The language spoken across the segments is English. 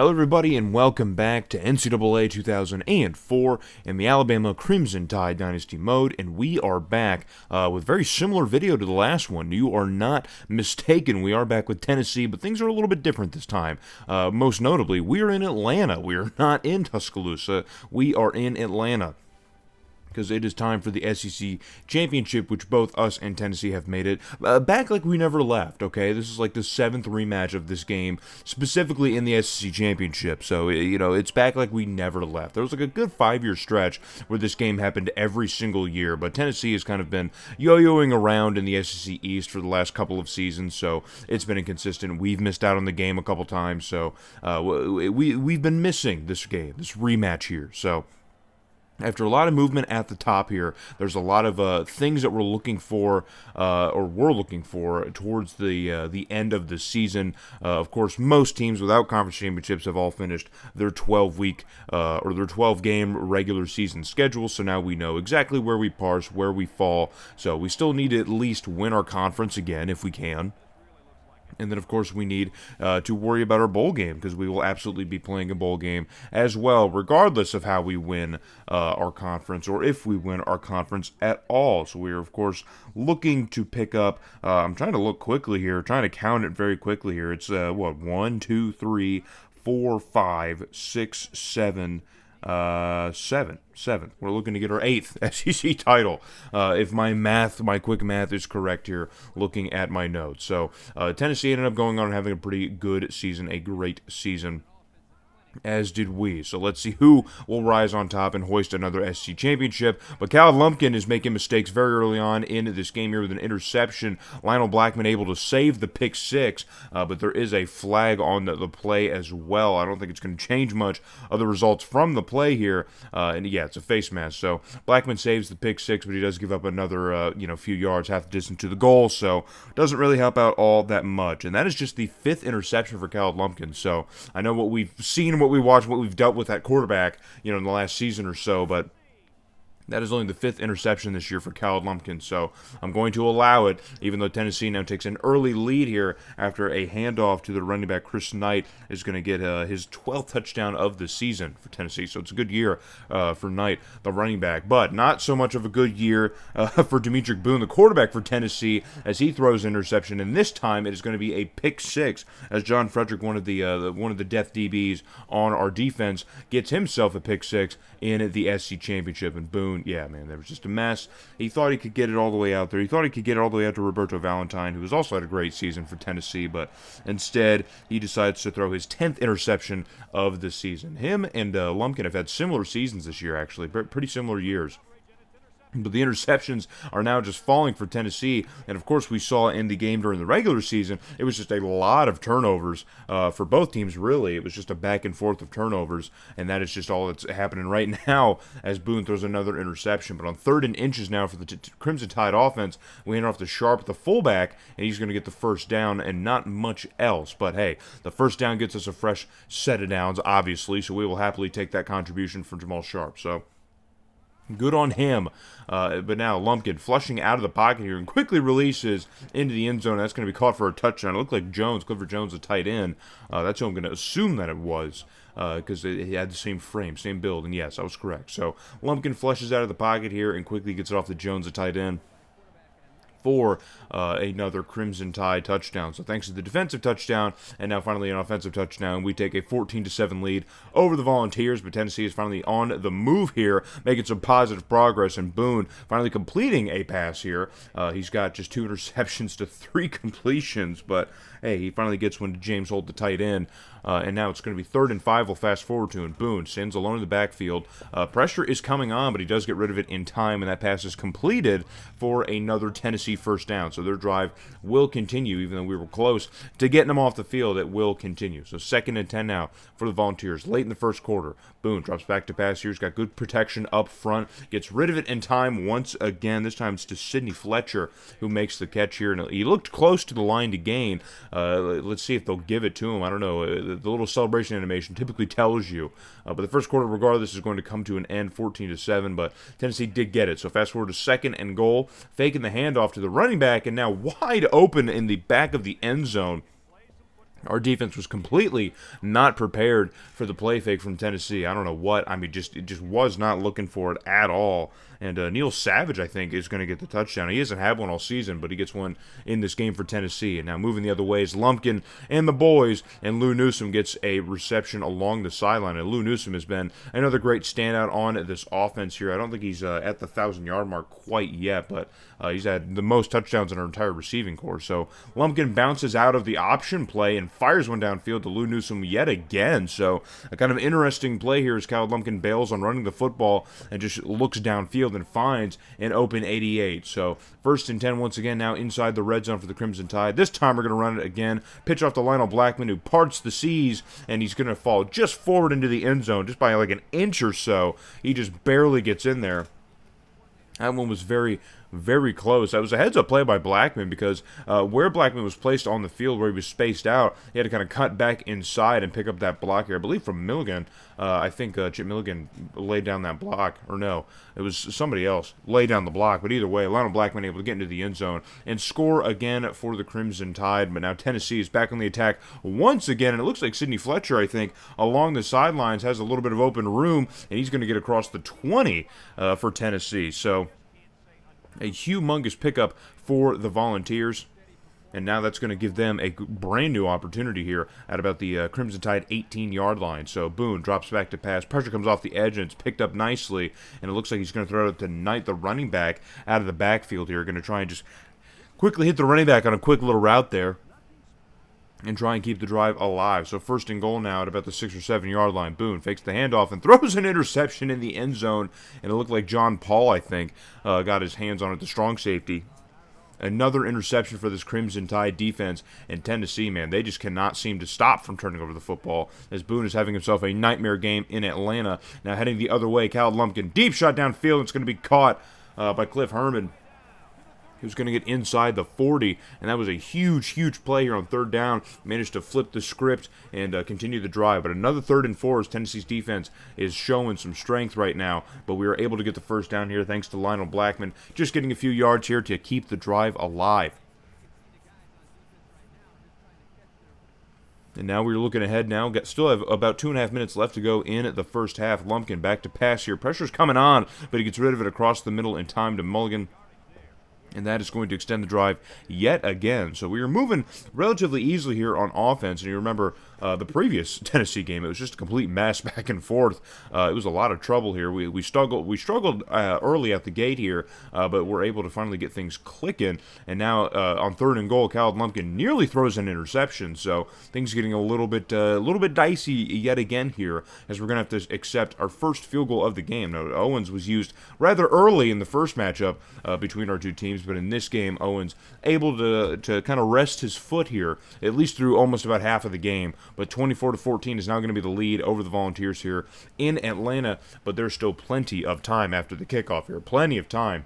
Hello everybody and welcome back to NCAA 2004 in the Alabama Crimson Tide Dynasty mode, and we are back with a very similar video to the last one. You are not mistaken, we are back with Tennessee, but things are a little bit different this time. Most notably, we are in Atlanta. We are not in Tuscaloosa. We are in Atlanta, because it is time for the SEC Championship, which both us and Tennessee have made it back like we never left, okay? This is like the 7th rematch of this game, specifically in the SEC Championship, so, it's back like we never left. There was like a good 5-year stretch where this game happened every single year, but Tennessee has kind of been yo-yoing around in the SEC East for the last couple of seasons, so it's been inconsistent. We've missed out on the game a couple times, so we've been missing this game, this rematch here, so after a lot of movement at the top here, there's a lot of things that we're looking for, towards the end of the season. Of course, most teams without conference championships have all finished their 12-week or their 12-game regular season schedule. So now we know exactly where we parse, where we fall. So we still need to at least win our conference again if we can. And then, of course, we need to worry about our bowl game, because we will absolutely be playing a bowl game as well, regardless of how we win our conference, or if we win our conference at all. So we are, of course, looking to pick up, I'm trying to look quickly here, trying to count it very quickly here. It's, 1, 2, 3, 4, 5, 6, 7, 7. We're looking to get our 8th SEC title, if my quick math is correct here, looking at my notes. So Tennessee ended up going on and having a pretty good season, a great season, as did we. So let's see who will rise on top and hoist another SEC championship. But Cal Lumpkin is making mistakes very early on in this game here with an interception. Lionel Blackman able to save the pick six, but there is a flag on the play as well. I don't think it's going to change much of the results from the play here. And yeah, it's a face mask. So Blackman saves the pick six, but he does give up another few yards, half the distance to the goal. So doesn't really help out all that much. And that is just the 5th interception for Cal Lumpkin. So I know what we've seen, what we watched, what we've dealt with at quarterback, in the last season or so, but that is only the 5th interception this year for Cal Lumpkin, so I'm going to allow it, even though Tennessee now takes an early lead here after a handoff to the running back. Chris Knight is going to get his 12th touchdown of the season for Tennessee, so it's a good year for Knight, the running back, but not so much of a good year for Demetric Boone, the quarterback for Tennessee, as he throws an interception, and this time it is going to be a pick six, as John Frederick, one of the death DBs on our defense, gets himself a pick six in the SC Championship, and Boone, yeah, man, there was just a mess. He thought he could get it all the way out there. He thought he could get it all the way out to Roberto Valentine, who has also had a great season for Tennessee, but instead he decides to throw his 10th interception of the season. Him and Lumpkin have had similar seasons this year, actually, pretty similar years. But the interceptions are now just falling for Tennessee, and of course we saw in the game during the regular season, it was just a lot of turnovers for both teams, really. It was just a back and forth of turnovers, and that is just all that's happening right now as Boone throws another interception. But on 3rd and inches now for the Crimson Tide offense, we hand off to Sharp, the fullback, and he's going to get the first down and not much else. But hey, the first down gets us a fresh set of downs, obviously, so we will happily take that contribution from Jamal Sharp. So good on him. But now Lumpkin flushing out of the pocket here and quickly releases into the end zone. That's going to be caught for a touchdown. It looked like Clifford Jones, the tight end. That's who I'm going to assume that it was, because it had the same frame, same build. And yes, I was correct. So Lumpkin flushes out of the pocket here and quickly gets it off to Jones, the tight end, for another Crimson Tide touchdown. So thanks to the defensive touchdown, and now finally an offensive touchdown, we take a 14-7 lead over the Volunteers, but Tennessee is finally on the move here, making some positive progress, and Boone finally completing a pass here. He's got just 2 interceptions to 3 completions, but hey, he finally gets one to James Holt, the tight end, and now it's going to be 3rd and 5. We'll fast forward to, and Boone sends alone in the backfield. Pressure is coming on, but he does get rid of it in time, and that pass is completed for another Tennessee first down. So their drive will continue, even though we were close to getting them off the field. It will continue. So 2nd and 10 now for the Volunteers. Late in the first quarter, Boone drops back to pass here. He's got good protection up front. Gets rid of it in time once again. This time it's to Sidney Fletcher, who makes the catch here. And he looked close to the line to gain. Let's see if they'll give it to him. I don't know. The little celebration animation typically tells you. But the first quarter, regardless, is going to come to an end, 14-7. But Tennessee did get it. So fast forward to 2nd and goal. Faking the handoff to the running back, and now wide open in the back of the end zone Our defense was completely not prepared for the play fake from Tennessee. I don't know what. I mean, it just was not looking for it at all. And Neil Savage, I think, is going to get the touchdown. He hasn't had one all season, but he gets one in this game for Tennessee. And now moving the other way is Lumpkin and the boys, and Lou Newsome gets a reception along the sideline. And Lou Newsome has been another great standout on this offense here. I don't think he's at the 1,000-yard mark quite yet, but he's had the most touchdowns in our entire receiving corps. So Lumpkin bounces out of the option play and fires one downfield to Lou Newsome yet again. So a kind of interesting play here as Kyle Lumpkin bails on running the football and just looks downfield and finds an open 88. So 1st and 10 once again now inside the red zone for the Crimson Tide. This time we're going to run it again. Pitch off to Lionel Blackman, who parts the seas, and he's going to fall just forward into the end zone just by like an inch or so. He just barely gets in there. That one was very, very close. That was a heads-up play by Blackman because where Blackman was placed on the field, where he was spaced out, he had to kind of cut back inside and pick up that block here. I believe from Milligan. I think Chip Milligan laid down that block. Or no, it was somebody else laid down the block. But either way, Lionel Blackman able to get into the end zone and score again for the Crimson Tide. But now Tennessee is back on the attack once again. And it looks like Sidney Fletcher, I think, along the sidelines has a little bit of open room. And he's going to get across the 20 for Tennessee. So a humongous pickup for the Volunteers. And now that's going to give them a brand new opportunity here at about the Crimson Tide 18-yard line. So Boone drops back to pass. Pressure comes off the edge, and it's picked up nicely. And it looks like he's going to throw it to Knight, the running back, out of the backfield here. Going to try and just quickly hit the running back on a quick little route there and try and keep the drive alive. So 1st and goal now at about the 6 or 7 yard line. Boone fakes the handoff and throws an interception in the end zone. And it looked like John Paul, I think, got his hands on it, the strong safety. Another interception for this Crimson Tide defense. And Tennessee, man, they just cannot seem to stop from turning over the football as Boone is having himself a nightmare game in Atlanta. Now heading the other way, Cal Lumpkin, deep shot downfield. It's going to be caught by Cliff Herman. He was going to get inside the 40, and that was a huge, huge play here on 3rd down. Managed to flip the script and continue the drive. But another 3rd and 4 as Tennessee's defense is showing some strength right now. But we were able to get the 1st down here thanks to Lionel Blackman. Just getting a few yards here to keep the drive alive. And now we're looking ahead now. Still have about 2.5 minutes left to go in the first half. Lumpkin back to pass here. Pressure's coming on, but he gets rid of it across the middle in time to Mulligan. And that is going to extend the drive yet again. So we are moving relatively easily here on offense. And you remember the previous Tennessee game, it was just a complete mess back and forth. It was a lot of trouble here. We struggled early at the gate here, but we're able to finally get things clicking. And now on 3rd and goal, Cal Lumpkin nearly throws an interception. So things getting a little bit dicey yet again here, as we're going to have to accept our first field goal of the game. Now Owens was used rather early in the first matchup between our two teams. But in this game, Owens able to kind of rest his foot here, at least through almost about half of the game. But 24-14 is now going to be the lead over the Volunteers here in Atlanta. But there's still plenty of time after the kickoff here. Plenty of time.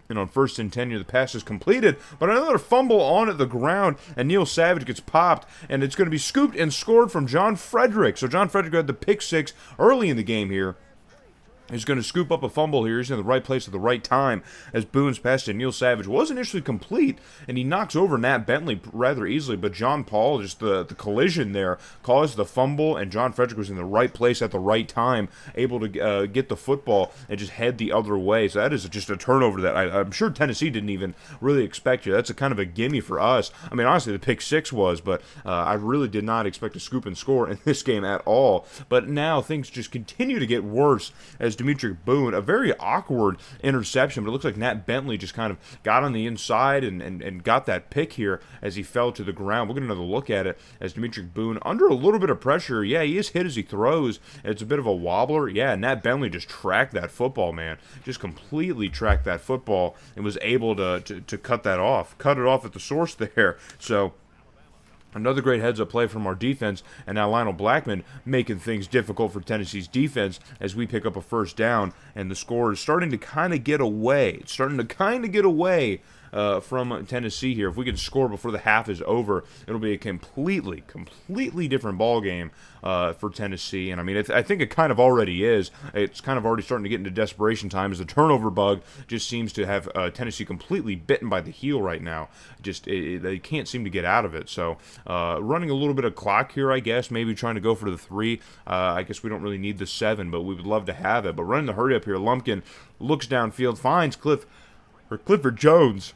And on 1st and 10 here, the pass is completed, but another fumble on at the ground, and Neil Savage gets popped, and it's going to be scooped and scored from John Frederick. So John Frederick had the pick 6 early in the game here. He's going to scoop up a fumble here. He's in the right place at the right time as Boone's pass to Neil Savage was initially complete, and he knocks over Nat Bentley rather easily, but John Paul, just the collision there, caused the fumble, and John Frederick was in the right place at the right time, able to get the football and just head the other way. So that is just a turnover that I'm sure Tennessee didn't even really expect here. That's a kind of a gimme for us. I mean, honestly, the pick 6 was, but I really did not expect to scoop and score in this game at all. But now things just continue to get worse as Dimitri Boone, a very awkward interception, but it looks like Nat Bentley just kind of got on the inside and got that pick here as he fell to the ground. We'll get another look at it as Dimitri Boone, under a little bit of pressure, yeah, he is hit as he throws. It's a bit of a wobbler. Yeah, Nat Bentley just tracked that football, man. Just completely tracked that football and was able to cut that off. Cut it off at the source there. So another great heads-up play from our defense, and now Lionel Blackman making things difficult for Tennessee's defense as we pick up a 1st down, and the score is starting to kind of get away. It's starting to kind of get away from Tennessee here. If we can score before the half is over, it'll be a completely different ball game for Tennessee. And I mean, I think it kind of already is. It's kind of already starting to get into desperation time as the turnover bug just seems to have Tennessee completely bitten by the heel right now. Just they can't seem to get out of it. So running a little bit of clock here, I guess, maybe trying to go for the 3. I guess we don't really need the 7, but we would love to have it. But running the hurry up here, Lumpkin looks downfield, finds Clifford Jones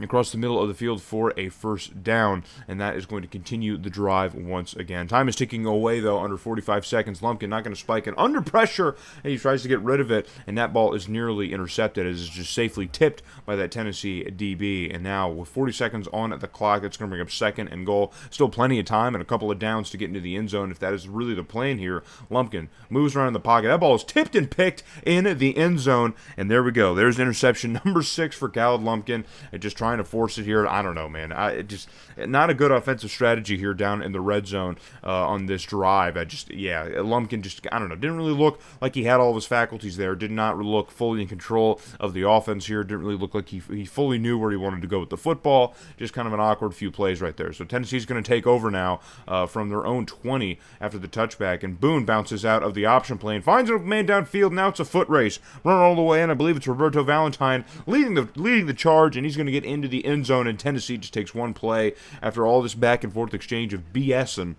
across the middle of the field for a first down, and that is going to continue the drive once again. Time is ticking away, though, under 45 seconds. Lumpkin not going to spike it under pressure, and he tries to get rid of it, and that ball is nearly intercepted as it's just safely tipped by that Tennessee DB. And now, with 40 seconds on the clock, it's going to bring up 2nd and goal. Still plenty of time and a couple of downs to get into the end zone if that is really the plan here. Lumpkin moves around in the pocket. That ball is tipped and picked in the end zone, and there we go. There's interception number 6 for Khaled Lumpkin. And just trying to force it here. I don't know, man. Just not a good offensive strategy here down in the red zone on this drive. Lumpkin just, I don't know, didn't really look like he had all of his faculties there. Did not look fully in control of the offense here. Didn't really look like he fully knew where he wanted to go with the football. Just kind of an awkward few plays right there. So Tennessee's going to take over now from their own 20 after the touchback, and Boone bounces out of the option plane, finds a man downfield. Now it's a foot race. Run all the way in. I believe it's Roberto Valentine leading the charge, and he's going to get into the end zone, and Tennessee just takes one play after all this back and forth exchange of BS and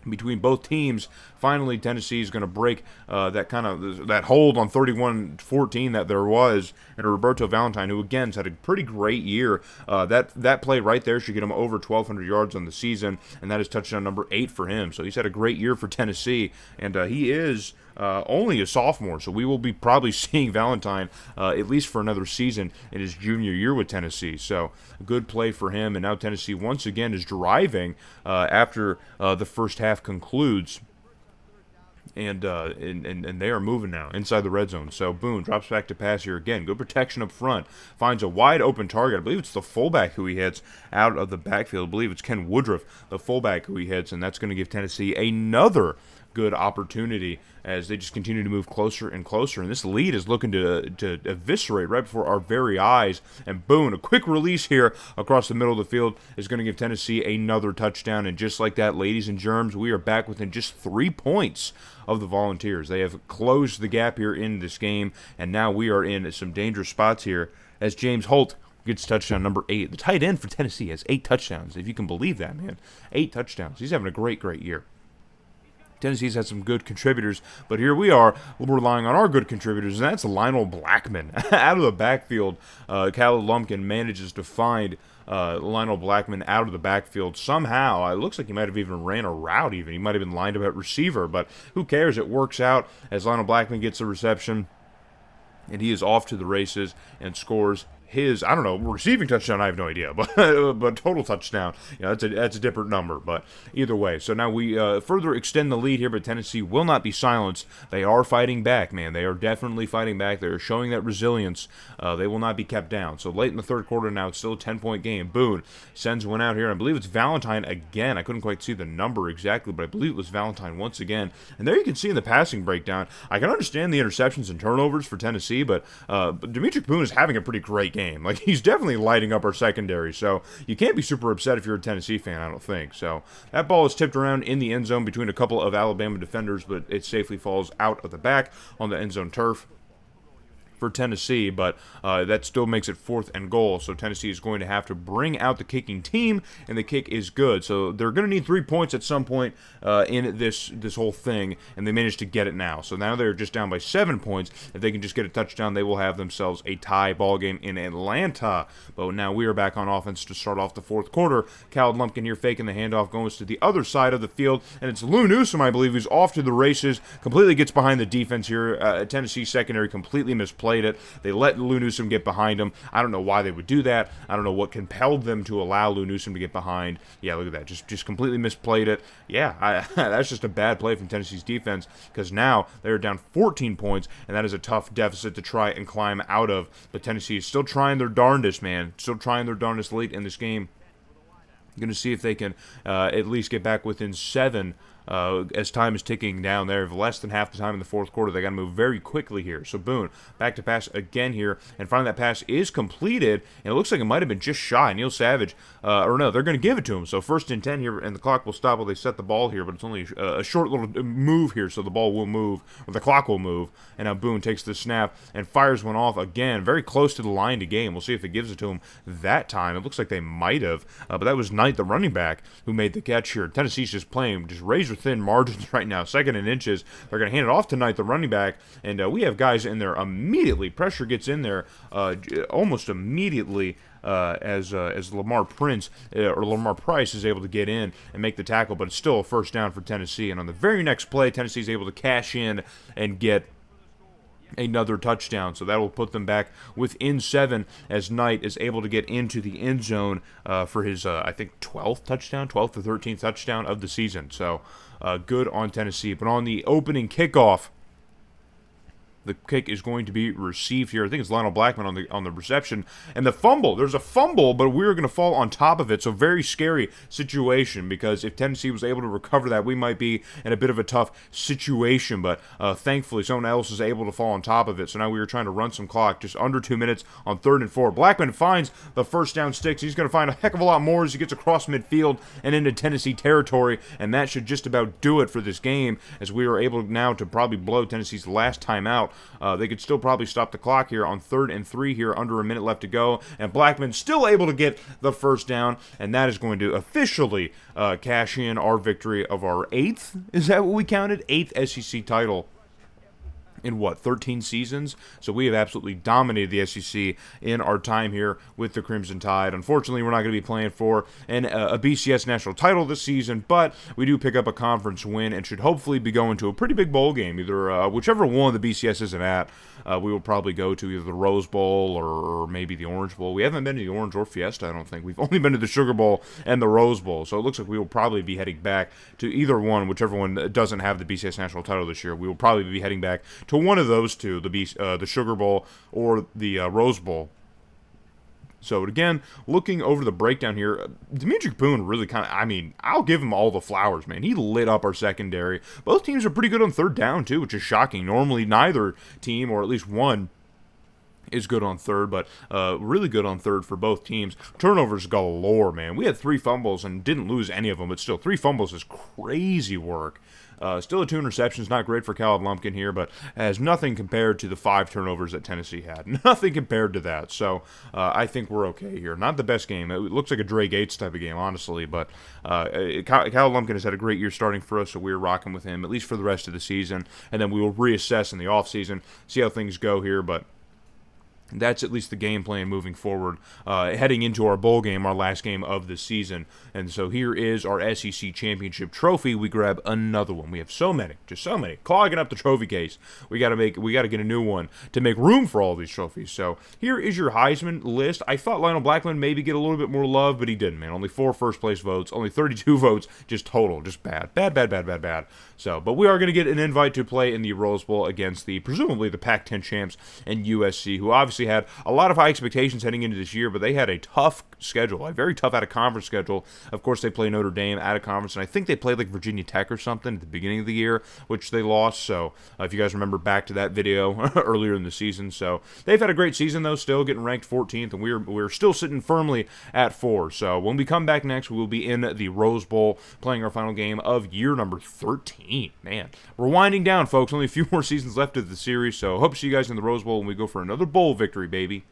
between both teams. Finally, Tennessee is going to break that hold on 31-14 that there was, and Roberto Valentine, who again has had a pretty great year. That play right there should get him over 1,200 yards on the season, and that is touchdown number 8 for him. So he's had a great year for Tennessee, and he is only a sophomore, so we will be probably seeing Valentine at least for another season in his junior year with Tennessee. So a good play for him, and now Tennessee once again is driving after the first half concludes. And they are moving now inside the red zone. So Boone drops back to pass here again. Good protection up front. Finds a wide open target. I believe it's the fullback who he hits out of the backfield. I believe it's Ken Woodruff, the fullback, who he hits, and that's going to give Tennessee another good opportunity as they just continue to move closer and closer. And this lead is looking to eviscerate right before our very eyes. And Boone, a quick release here across the middle of the field, is going to give Tennessee another touchdown. And just like that, ladies and germs, we are back within just 3 points of the Volunteers. They have closed the gap here in this game, and now we are in some dangerous spots here as James Holt gets touchdown number 8. The tight end for Tennessee has 8 touchdowns, if you can believe that, man. 8 touchdowns. He's having a great year. Tennessee's had some good contributors, but here we are relying on our good contributors, and that's Lionel Blackman. Out of the backfield, Khaled Lumpkin manages to find Lionel Blackman out of the backfield somehow. It looks like he might have even ran a route even. He might have been lined up at receiver, but who cares? It works out as Lionel Blackman gets the reception, and he is off to the races and scores his, I don't know, receiving touchdown, I have no idea, but total touchdown, that's a different number, but either way. So now we further extend the lead here, but Tennessee will not be silenced. They are fighting back, man. They are definitely fighting back. They are showing that resilience. They will not be kept down. So late in the third quarter now, it's still a 10-point game. Boone sends one out here, and I believe it's Valentine again. I couldn't quite see the number exactly, but I believe it was Valentine once again. And there you can see in the passing breakdown, I can understand the interceptions and turnovers for Tennessee, but Demetric Boone is having a pretty great game. Like, he's definitely lighting up our secondary, so you can't be super upset if you're a Tennessee fan, I don't think. So that ball is tipped around in the end zone between a couple of Alabama defenders, but it safely falls out of the back on the end zone turf for Tennessee, but that still makes it 4th and goal, so Tennessee is going to have to bring out the kicking team, and the kick is good, so they're going to need 3 points at some point in this whole thing, and they managed to get it now, so now they're just down by 7 points. If they can just get a touchdown, they will have themselves a tie ball game in Atlanta, but now we are back on offense to start off the fourth quarter. Khaled Lumpkin here faking the handoff, goes to the other side of the field, and it's Lou Newsome, I believe, who's off to the races, completely gets behind the defense here. Tennessee secondary completely misplayed it. They let Lou Newsome get behind him. I don't know why they would do that. I don't know what compelled them to allow Lou Newsome to get behind. Yeah, look at that. Just completely misplayed it. Yeah, that's just a bad play from Tennessee's defense, because now they're down 14 points, and that is a tough deficit to try and climb out of. But Tennessee is still trying their darndest, man. Still trying their darndest late in this game. Going to see if they can at least get back within 7 as time is ticking down there. Less than half the time in the fourth quarter. They got to move very quickly here. So Boone, back to pass again here, and finally that pass is completed, and it looks like it might have been just shy. Neil Savage, or no, they're going to give it to him. So 1st and 10 here, and the clock will stop while they set the ball here, but it's only a short little move here, so the ball will move, or the clock will move, and now Boone takes the snap and fires one off again, very close to the line to game. We'll see if it gives it to him that time. It looks like they might have, but that was Knight, the running back, who made the catch here. Tennessee's just playing just razor-thin margins right now, 2nd and inches. They're going to hand it off to Knight, the running back, and we have guys in there immediately. Pressure gets in there almost immediately as Lamar Prince or Lamar Price is able to get in and make the tackle, but it's still a first down for Tennessee. And on the very next play, Tennessee's able to cash in and get another touchdown, so that will put them back within 7 as Knight is able to get into the end zone for his, I think, 12th or 13th touchdown of the season. So good on Tennessee. But on the opening kickoff, the kick is going to be received here. I think it's Lionel Blackman on the reception. And the fumble, there's a fumble, but we're going to fall on top of it. So very scary situation, because if Tennessee was able to recover that, we might be in a bit of a tough situation. But thankfully, someone else is able to fall on top of it. So now we are trying to run some clock, just under 2 minutes on 3rd and 4. Blackman finds the first down sticks. He's going to find a heck of a lot more as he gets across midfield and into Tennessee territory. And that should just about do it for this game, as we are able now to probably blow Tennessee's last time out. They could still probably stop the clock here on 3rd and 3 here, under a minute left to go, and Blackman still able to get the first down, and that is going to officially cash in our victory of our 8th, is that what we counted? 8th SEC title in 13 seasons? So we have absolutely dominated the SEC in our time here with the Crimson Tide. Unfortunately, we're not going to be playing for a BCS national title this season, but we do pick up a conference win and should hopefully be going to a pretty big bowl game, either whichever one the BCS isn't at. We will probably go to either the Rose Bowl or maybe the Orange Bowl. We haven't been to the Orange or Fiesta, I don't think. We've only been to the Sugar Bowl and the Rose Bowl. So it looks like we will probably be heading back to either one, whichever one doesn't have the BCS national title this year. We will probably be heading back to one of those two, the Sugar Bowl or the Rose Bowl. So again, looking over the breakdown here, Demetric Boone really I'll give him all the flowers, man. He lit up our secondary. Both teams are pretty good on 3rd down, too, which is shocking. Normally, neither team, or at least one, is good on 3rd, but really good on 3rd for both teams. Turnovers galore, man. We had 3 fumbles and didn't lose any of them, but still, 3 fumbles is crazy work. Still a 2 interceptions, not great for Khaled Lumpkin here, but has nothing compared to the 5 turnovers that Tennessee had. Nothing compared to that, so I think we're okay here. Not the best game. It looks like a Dre Gates type of game, honestly, but Khaled Lumpkin has had a great year starting for us, so we're rocking with him, at least for the rest of the season, and then we will reassess in the offseason, see how things go here, but that's at least the game plan moving forward, heading into our bowl game, our last game of the season. And so here is our SEC championship trophy. We grab another one. We have so many, just so many, clogging up the trophy case. We got to get a new one to make room for all these trophies. So here is your Heisman list. I thought Lionel Blackman maybe get a little bit more love, but he didn't, man. Only 4 first place votes, only 32 votes, just total, just bad. So, but we are going to get an invite to play in the Rose Bowl against presumably the Pac-10 champs and USC, who obviously had a lot of high expectations heading into this year, but they had a tough schedule, a very tough out-of-conference schedule. Of course, they play Notre Dame out-of-conference, and I think they played like Virginia Tech or something at the beginning of the year, which they lost. So if you guys remember back to that video earlier in the season. So they've had a great season, though, still getting ranked 14th, and we're still sitting firmly at 4. So when we come back next, we will be in the Rose Bowl playing our final game of year number 13. Man, we're winding down, folks. Only a few more seasons left of the series, so hope to see you guys in the Rose Bowl when we go for another bowl victory, baby.